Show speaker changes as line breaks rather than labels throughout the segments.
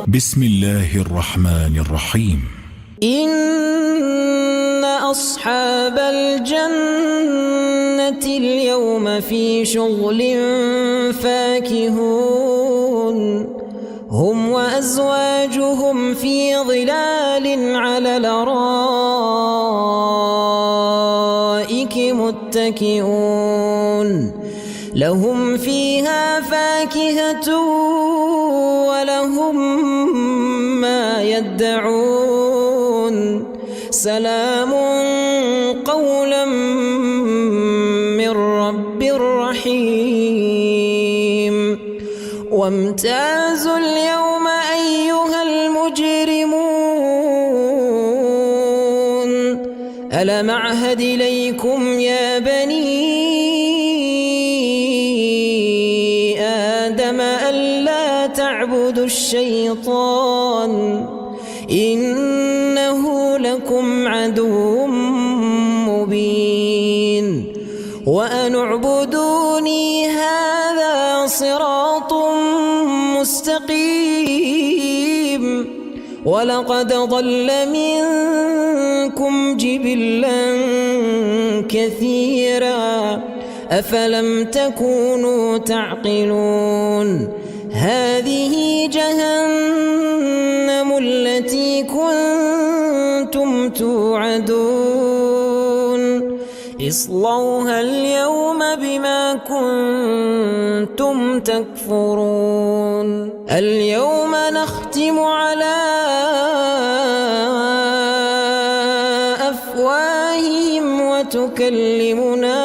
بسم الله الرحمن الرحيم.
إن أصحاب الجنة اليوم في شغل فاكهون هم وأزواجهم في ظلال على الأرائك متكئون لهم فيها فاكهة ولهم ما يدعون سلام قولا من رب رحيم وامتازوا اليوم أيها المجرمون ألم أعهد إليكم يا بني آدم ألا تعبدوا الشيطان إنه لكم عدو مبين وأن اعبدوني هذا صراط مستقيم ولقد ضل منكم جبلا كثيرا أفلم تكونوا تعقلون هذه جهنم التي كنتم توعدون اصلوها اليوم بما كنتم تكفرون اليوم نختم على أفواههم وتكلمنا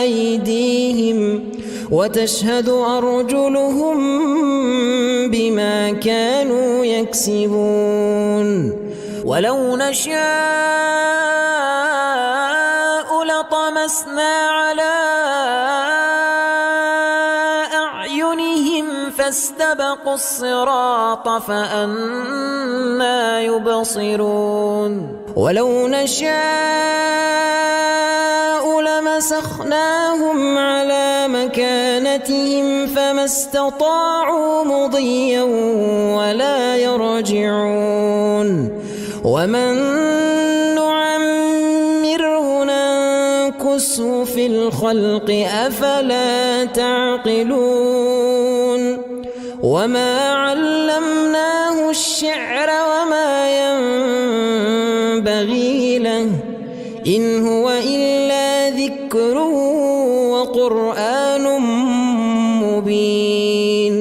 أيديهم وتشهد أرجلهم بما كانوا يكسبون ولو نشاء لطمسنا على أعينهم فاستبقوا الصراط فأنى يبصرون ولو نشاء لمسخناهم على مكانتهم فما استطاعوا مضيا ولا يرجعون ومن نعمره ننكسه في الخلق أفلا تعقلون وما علمناه الشعر وما ينبغي له إن هو إلا ذكر وقرآن مبين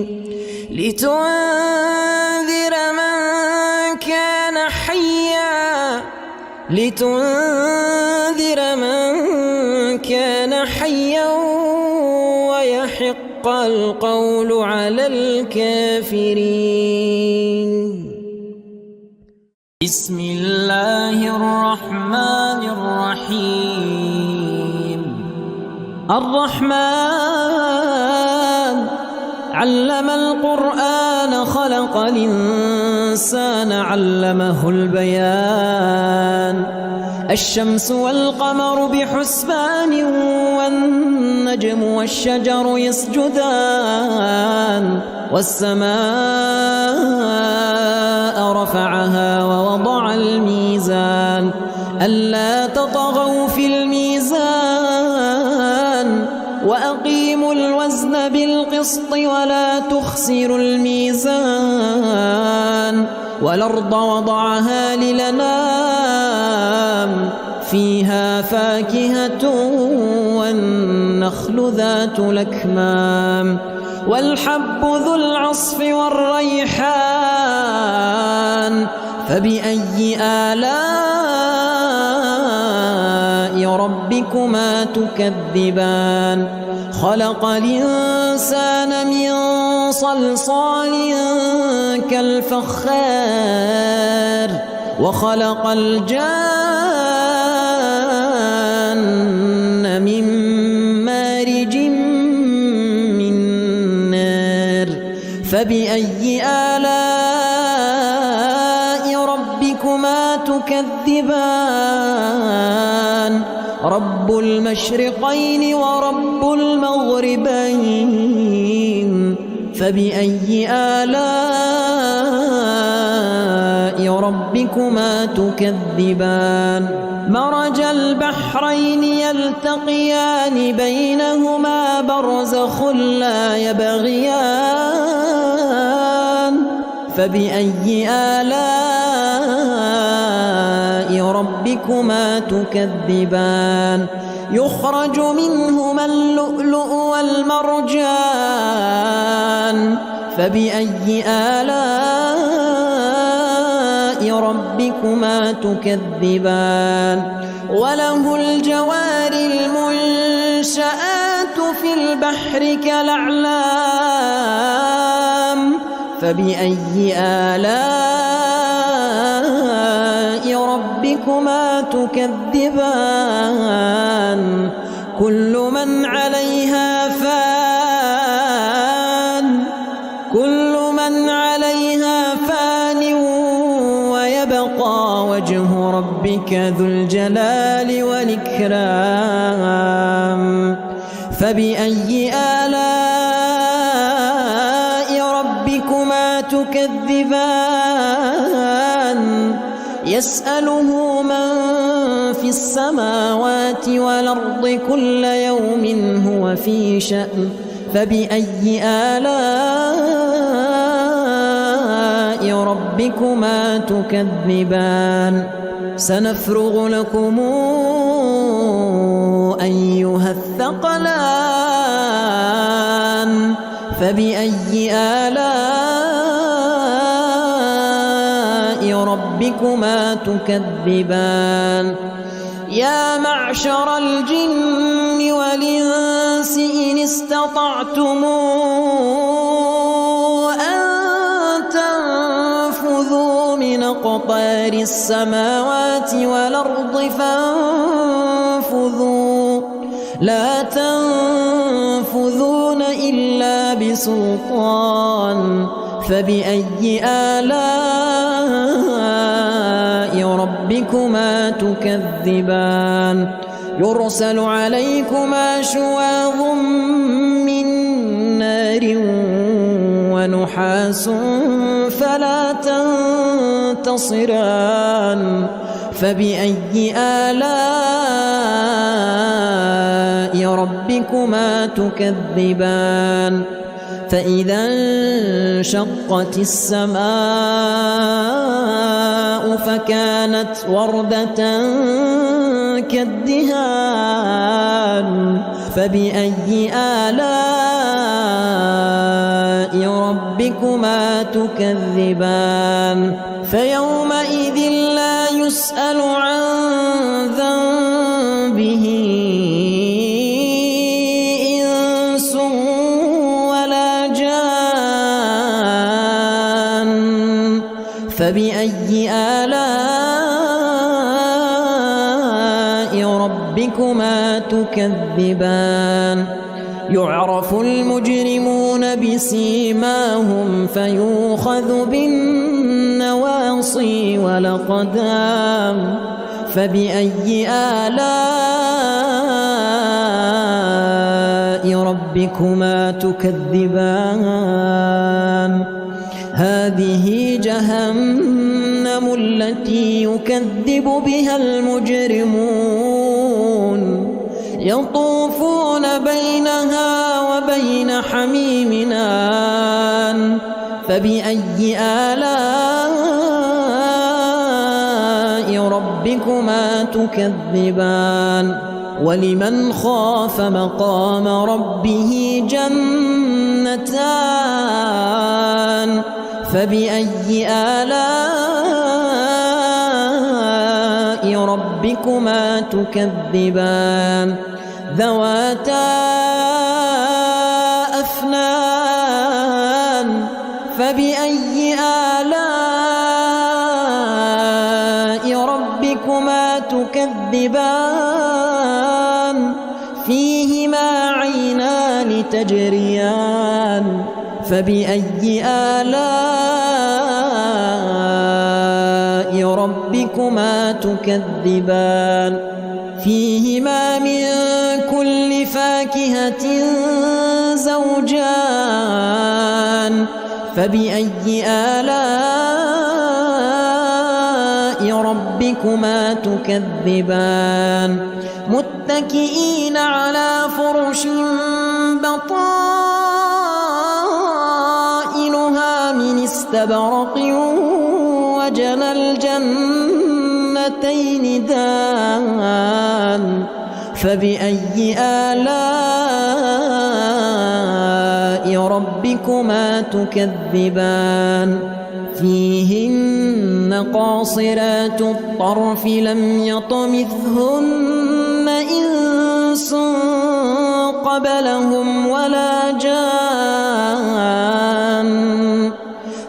لتنذر من كان حيا ويحق القول على الكافرين بسم الله الرحمن الرحيم الرحمن علم القرآن خلق الإنسان علمه البيان الشمس والقمر بحسبان والنجم والشجر يسجدان والسماء رفعها ووضع الميزان ألا تطغوا في الميزان وأقيموا الوزن بالقسط ولا تخسروا الميزان والأرض وضعها للأنام فيها فاكهة والنخل ذات الأكمام والحب ذو العصف والريحان فبأي آلاء ربكما تكذبان خلق الإنسان من صلصال كالفخار وخلق الجان من مارج من نار فبأي آلاء ربكما تكذبان رب المشرقين ورب المغربين فبأي آلاء ربكما تكذبان مرج البحرين يلتقيان بينهما برزخ لا يبغيان فبأي آلاء ربكما تكذبان يخرج منهما اللؤلؤ والمرجان فبأي آلاء ربكما تكذبان وله الجوار المنشآت في البحر كالأعلام فبأي آلاء ربكما تكذبان كل من عليها فان ويبقى وجه ربك ذو الجلال والإكرام فبأي آلاء ربكما تكذبان يسأله من في السماوات والأرض كل يوم هو في شأن فبأي آلاء ربكما تكذبان سنفرغ لكم أيها الثقلان فبأي آلاء ربكما تكذبان يا معشر الجن والإنس إن استطعتم أن تنفذوا من أقطار السماوات والأرض فانفذوا لا تنفذون إلا بسلطان فبأي آلاء ربكما تكذبان يرسل عليكما شواظ من نار ونحاس فلا تنتصران فبأي آلاء ربكما تكذبان فإذا انشقت السماء فكانت وردة كالدهان فبأي آلاء ربكما تكذبان فيومئذ لا يسأل عن ذنبه إنس ولا جان فبأي آلاء ربكما تكذبان يعرف المجرمون بسيماهم فيؤخذ بالنواصي والأقدام فبأي آلاء ربكما تكذبان هذه جهنم التي يكذب بها المجرمون يطوفون بينها وبين حميم آن فبأي آلاء ربكما تكذبان ولمن خاف مقام ربه جنتان فبأي آلاء ربكما تكذبان ذواتا أفنان فبأي آلاء ربكما تكذبان فيهما عينان تجريان فبأي آلاء ربكما تكذبان فيهما من كل فاكهة زوجان فبأي آلاء ربكما تكذبان متكئين على فرش بطائنها من استبرق وجنى الجنتين دان فبأي آلاء ربكما تكذبان فيهن قاصرات الطرف لم يطمثهن إنس قبلهم ولا جان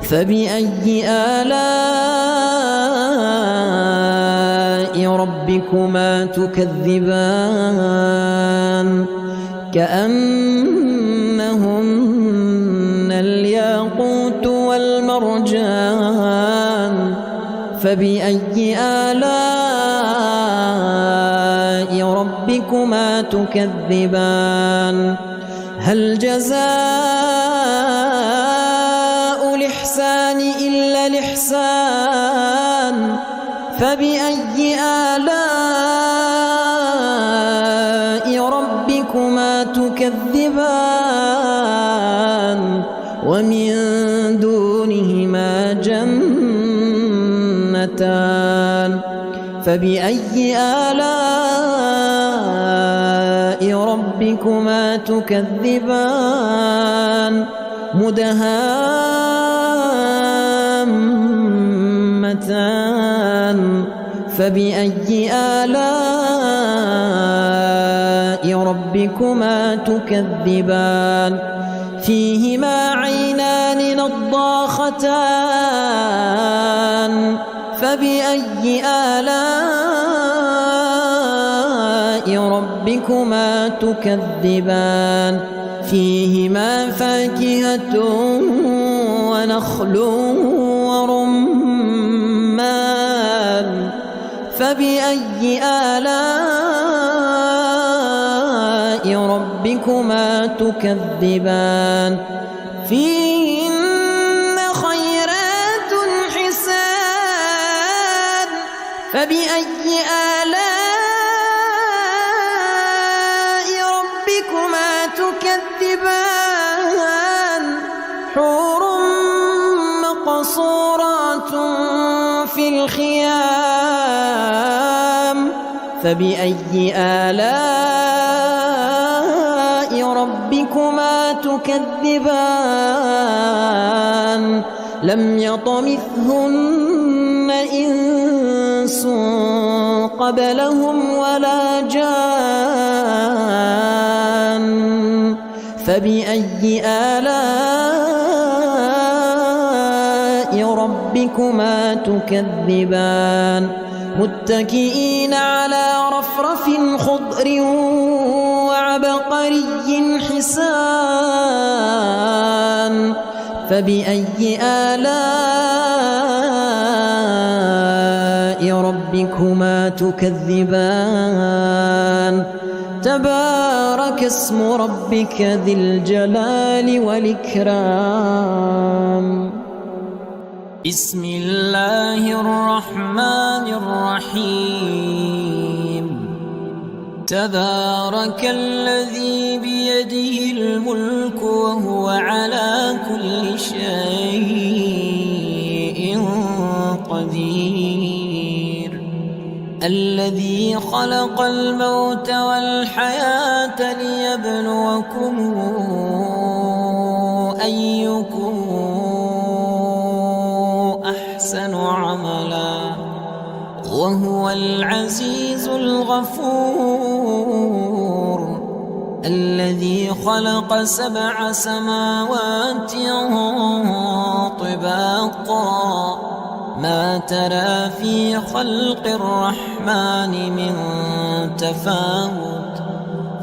فبأي آلاء ربكما تكذبان كأنهن الياقوت والمرجان فبأي آلاء ربكما تكذبان هل جزاء الإحسان إلا الإحسان فبأي آلاء ربكما تكذبان ومن دونهما جنتان فبأي آلاء ربكما تكذبان مدهامتان فبأي آلاء ربكما تكذبان فيهما عينان نضاختان فبأي آلاء ربكما تكذبان فيهما فاكهة ونخل ورمان فبأي آلاء ربكما تكذبان فيهن خيرات حسان فبأي آلاء ربكما تكذبان حور مقصورات في الخيام فبأي آلاء ربكما تكذبان لم يطمثهن إنس قبلهم ولا جان فبأي آلاء ربكما تكذبان متكئين على رفرف خضر وعبقري حسان فبأي آلاء ربكما تكذبان تبارك اسم ربك ذي الجلال والإكرام
بسم الله الرحمن الرحيم تبارك الذي بيده الملك وهو على كل شيء قدير الذي خلق الموت والحياة ليبلوكم أيكم أحسن عملا وهو العزيز الغفور الذي خلق 7 سماوات طباقا ما ترى في خلق الرحمن من تفاوت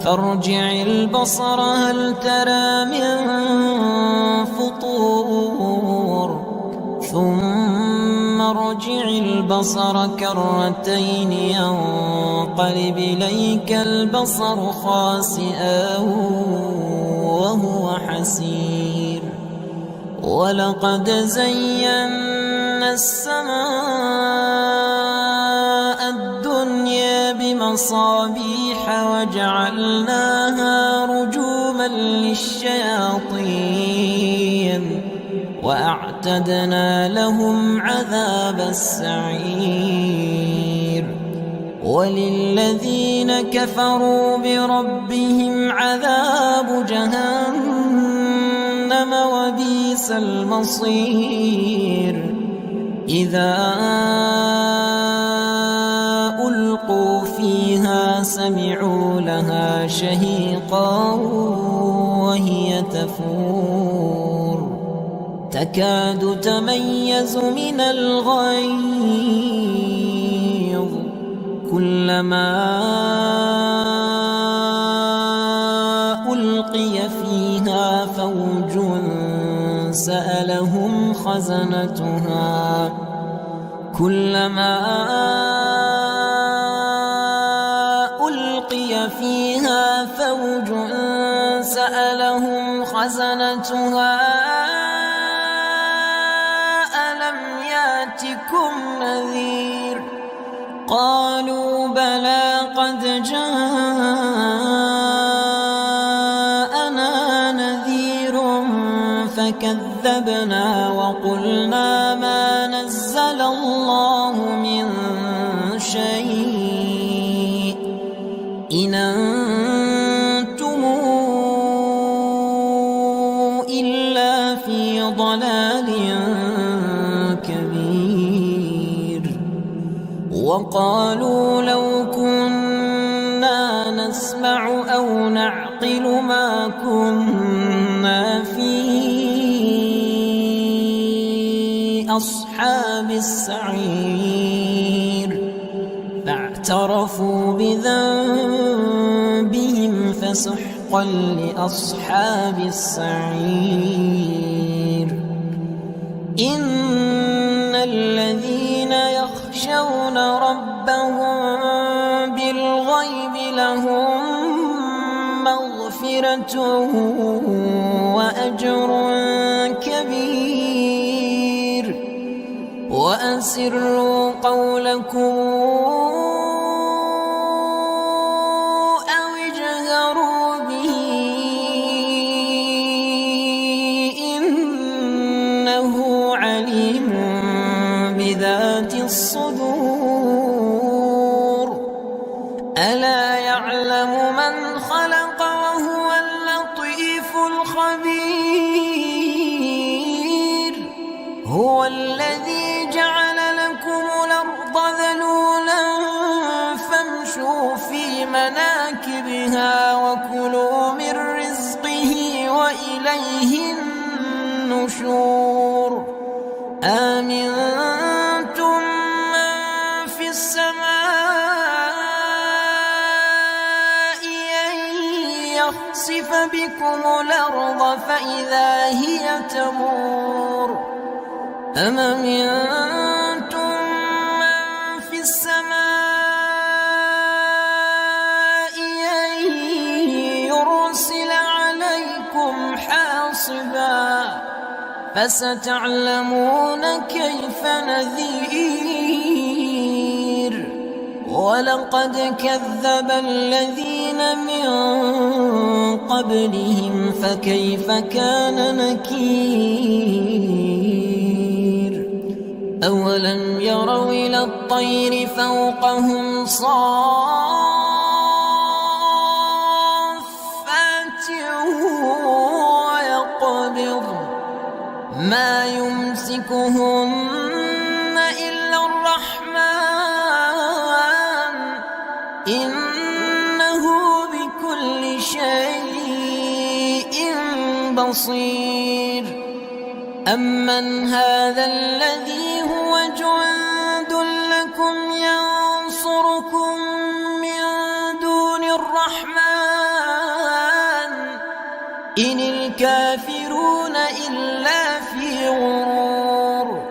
فارجع البصر هل ترى من فطور ثم ارجع البصر كرتين ينقلب إليك البصر خاسئا وهو حسير ولقد زينا السماء الدنيا بمصابيح وجعلناها رجوما للشياطين وأعتدنا لهم عذاب السعير وللذين كفروا بربهم عذاب جهنم وبئس المصير إذا ألقوا فيها سمعوا لها شهيقا وهي تفور تكاد تميز من الغيظ كلما ألقي فيها فوج سألهم خزنتها كلما ألقي فيها فوج سألهم خزنتها ألم يأتكم نذير قالوا بلى قد جاءنا نذير فكذبنا وقلنا ما نزل الله من شيء إن أنتم إلا في ضلال كبير وقالوا لو كنا نسمع أو نعقل ما كنا في أصحاب السعير فاعترفوا بذنبهم فسحقا لأصحاب السعير إن الذين يخشون ربهم بالغيب لهم مغفرة وأجر كبير وأسروا قولكم أو اجهروا به إنه عليم بذات الصدور ألا يعلم من خلق وهو اللطيف الخبير هو الذي جعل لكم الأرض ذلولا فامشوا في مناكبها وكلوا من رزقه وإليه النشور آمنتم من في السماء أن يخسف بكم الأرض فإذا هي تمور أم أمنتم من في السماء أن يرسل عليكم حاصبا فستعلمون كيف نذير ولقد كذب الذين من قبلهم فكيف كان نكير أولم يروا إلى الطير فوقهم صافات ويقبض ما يمسكهن إلا الرحمن إنه بكل شيء بصير أمن هذا الذي هو جند لكم ينصركم من دون الرحمن إن الكافرون إلا في غرور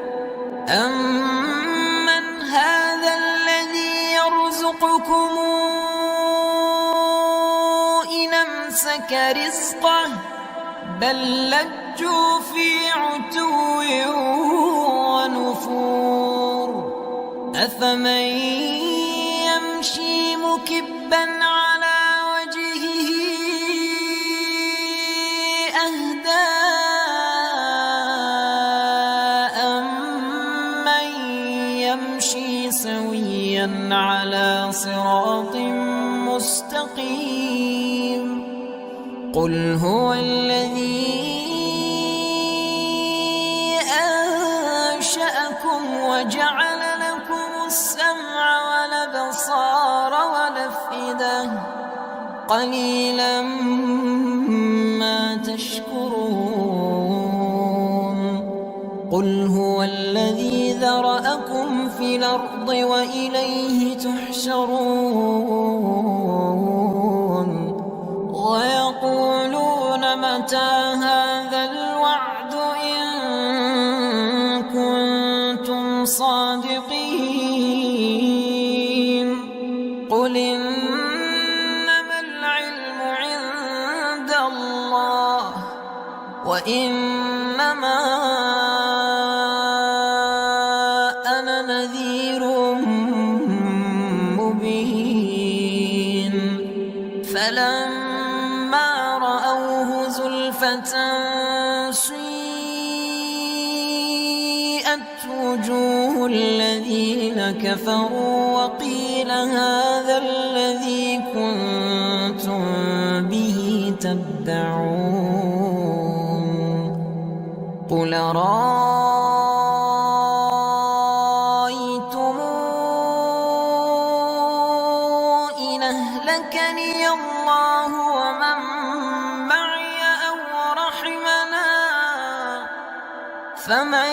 أمن هذا الذي يرزقكم إن أمسك رزقه بل لجوا لجوا في عتو ونفور أفمن يمشي مكبا على وجهه أهدى أمن يمشي سويا على صراط مستقيم قل هو الذي أنشأكم وجعل لكم السمع والأبصار والأفئدة قليلا ما تشكرون قل هو الذي ذرأكم في الأرض وإليه تحشرون ويقولون متى هذا الوعد إن كنتم صادقين قل إنما العلم عند الله وإنما أنا نذير مبين فلما رأوه زلفة سيئت وجوه الذين كفروا وقيل هذا الذي كنتم به تدعون قل رأيتم إن أهلكني الله ومن معي أو رحمنا فمن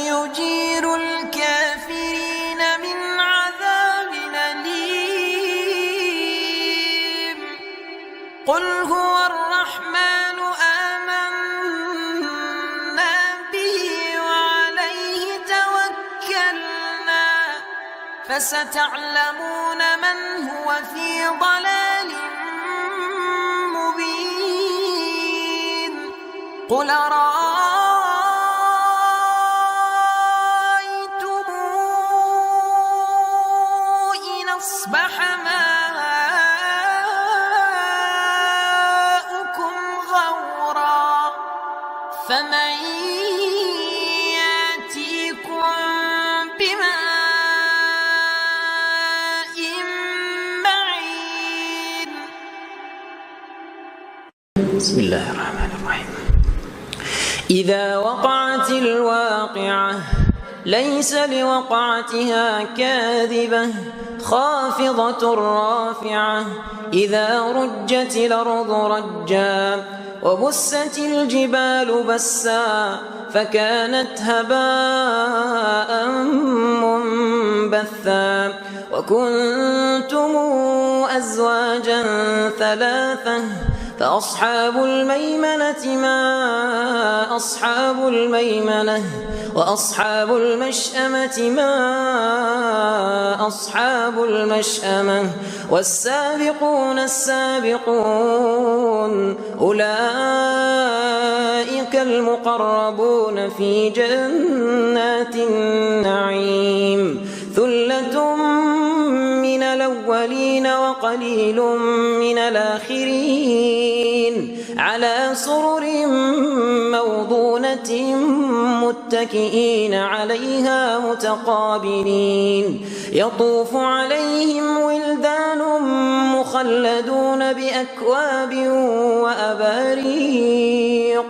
يجير الكافرين من عذاب أليم قل هو الرحمن آمنا به وعليه توكلنا فستعلمون من هو في ضلال مبين قل أرأيتم إن أصبح ماؤكم غورا فمن يأتيكم بماء معين
بسم الله الرحمن الرحيم إذا وقعت الواقعة ليس لوقعتها كاذبة خافضة رافعة إذا رجت الأرض رجا وبست الجبال بسا فكانت هباء منبثا وكنتم أزواجا ثلاثة فأصحاب الميمنة ما أصحاب الميمنة وأصحاب المشأمة ما أصحاب المشأمة والسابقون السابقون أولئك المقربون في جنات النعيم ثلة من الأولين وقليل من الآخرين على سرر موضونة متكئين عليها متقابلين يطوف عليهم ولدان مخلدون بأكواب وأباريق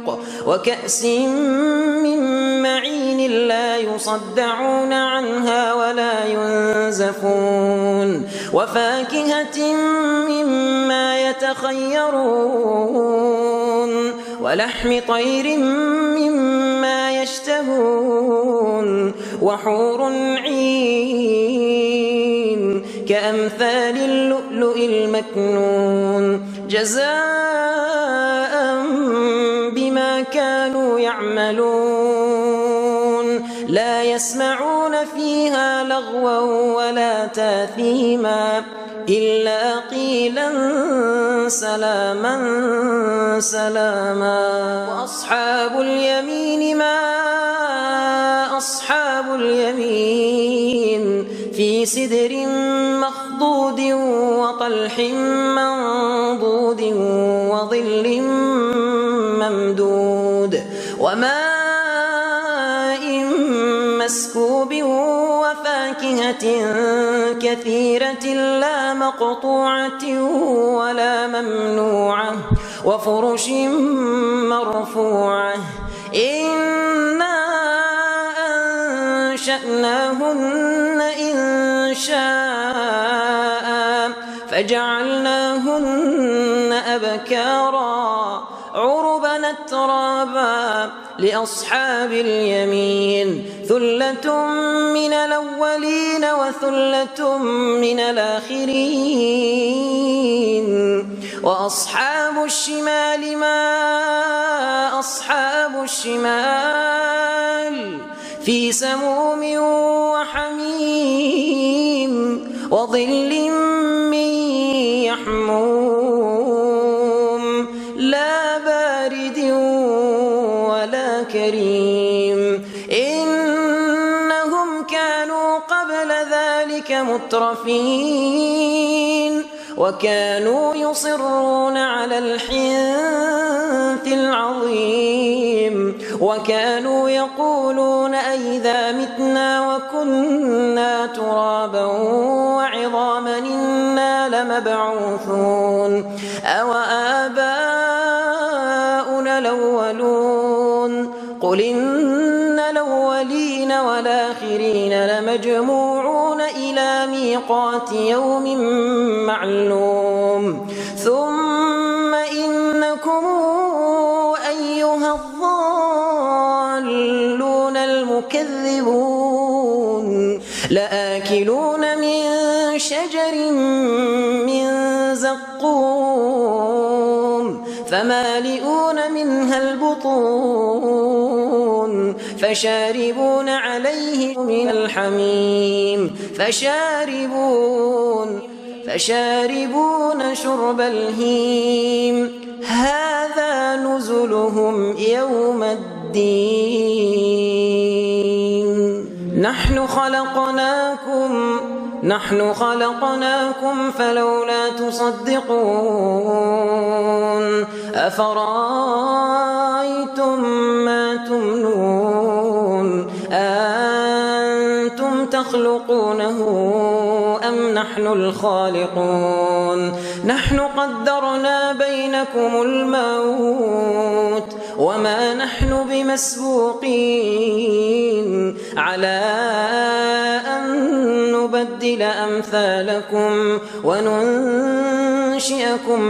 وكأس من معين لا يصدعون عنها ولا ينزفون وفاكهة مما يتخيرون ولحم طير مما يشتهون وحور عين كأمثال اللؤلؤ المكنون جزاء بما كانوا يعملون لا يسمعون فيها لغوا ولا تاثيما إلا قيلا سلاما سلاما. وأصحاب اليمين ما أصحاب اليمين في سدر مخضود وطلح منضود وظل ممدود وماء مسكوب وفاكهة كثيرة لا مقطوعة ولا ممنوعة وفرش مرفوعة. إنا أنشأناهن إنشاء فجعلناهن أبكارا عربا أترابا لأصحاب اليمين ثلة من الأولين وثلة من الآخرين. وأصحاب الشمال ما أصحاب الشمال في سموم وحميم وظل من يحموم لا بارد ولا كريم. إنهم كانوا قبل ذلك مترفين وكانوا يصرون على الحنث العظيم وكانوا يقولون أئذا متنا وكنا ترابا وعظاما إنا لمبعوثون أو آباؤنا الأولون. قل إن الأولين والآخرين لمجموعون إلى ميقات يوم معلوم. ثم إنكم أيها الضالون المكذبون لآكلون من شجر من زقوم فمالئون منها البطون فشاربون عليه من الحميم فشاربون شرب الهيم. هذا نزلهم يوم الدين. نحن خلقناكم فلولا تصدقون. أفرأيتم ما تمنون أنتم تخلقونه أم نحن الخالقون. نحن قدرنا بينكم الموت وما نحن بمسبوقين على أن نبدل أمثالكم وننشئكم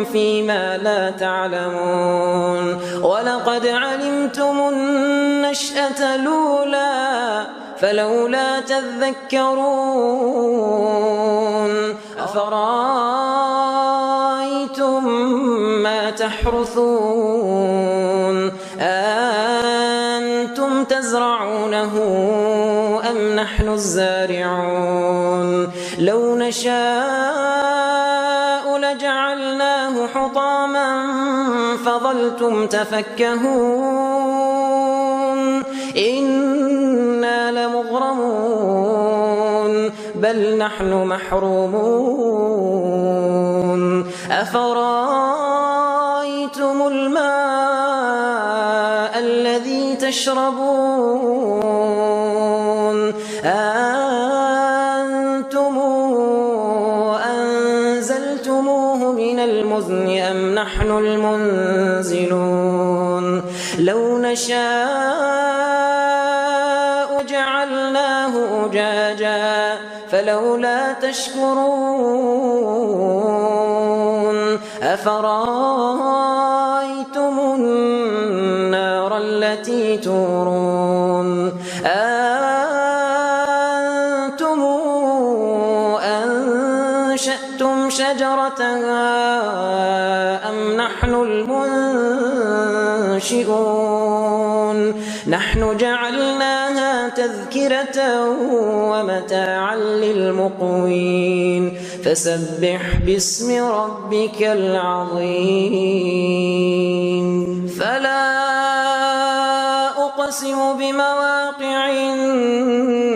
فيما لا تعلمون. ولقد علمتم النشأة الأولى فلولا تذكرون. أفرأيتم ما تحرثون أنتم تزرعونه أم نحن الزارعون. لو نشاء لجعلناه حطاما فظلتم تفكهون. إنا لمغرمون بل نحن محرومون. أفرأيتم الماء الذي تشربون أنتم أنزلتموه من المزن أم نحن المنزلون. لو نشاء جعلناه أجاجا فلولا تشكرون. أفرأيتم النار التي تورون أنتم أنشأتم شجرتها أم نحن المنشئون. نحن جعلناها تذكرة ومتاعا للمقوين فسبح باسم ربك العظيم فلا أقسم بمواقع النجوم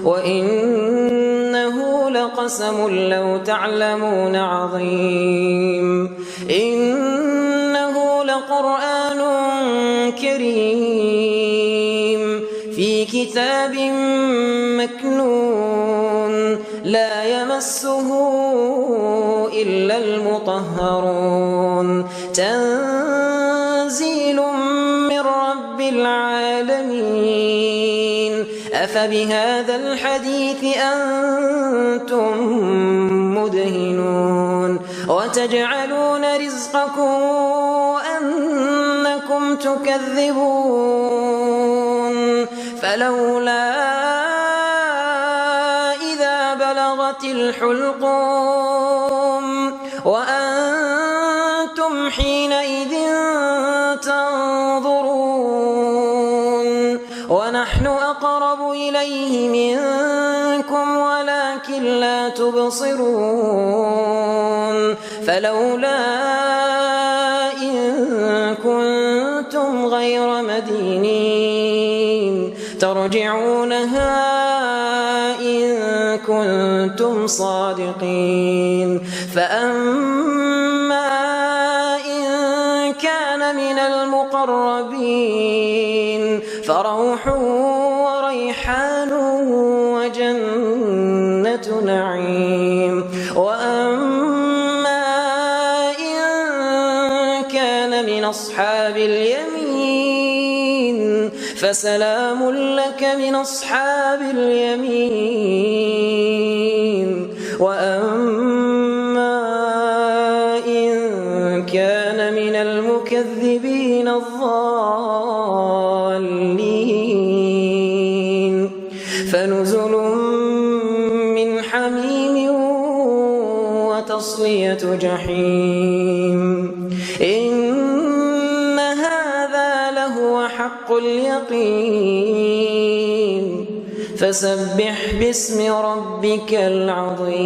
وإنه لقسم لو تعلمون عظيم إنه لقرآن كريم في كتاب مكنون لا يمسه إلا المطهرون تنزيل من رب العالمين أفبهذا الحديث أنتم مدهنون وتجعلون رزقكم أنكم تكذبون فلولا إذا بلغت الحلقوم وأنتم حينئذ تنظرون ونحن أقرب إليه منكم ولكن لا تبصرون فلولا إن كنتم غير مدينين ترجعونها إن كنتم صادقين فأما إن كان من المقربين فروح وريحان وجنة نعيم وأما إن كان من أصحاب اليمين فسلام لك من أصحاب اليمين وأما إن كان من المكذبين الضالين فنزل من حميم وتصلية جحيم إن هذا لهو حق اليقين فسبح باسم ربك العظيم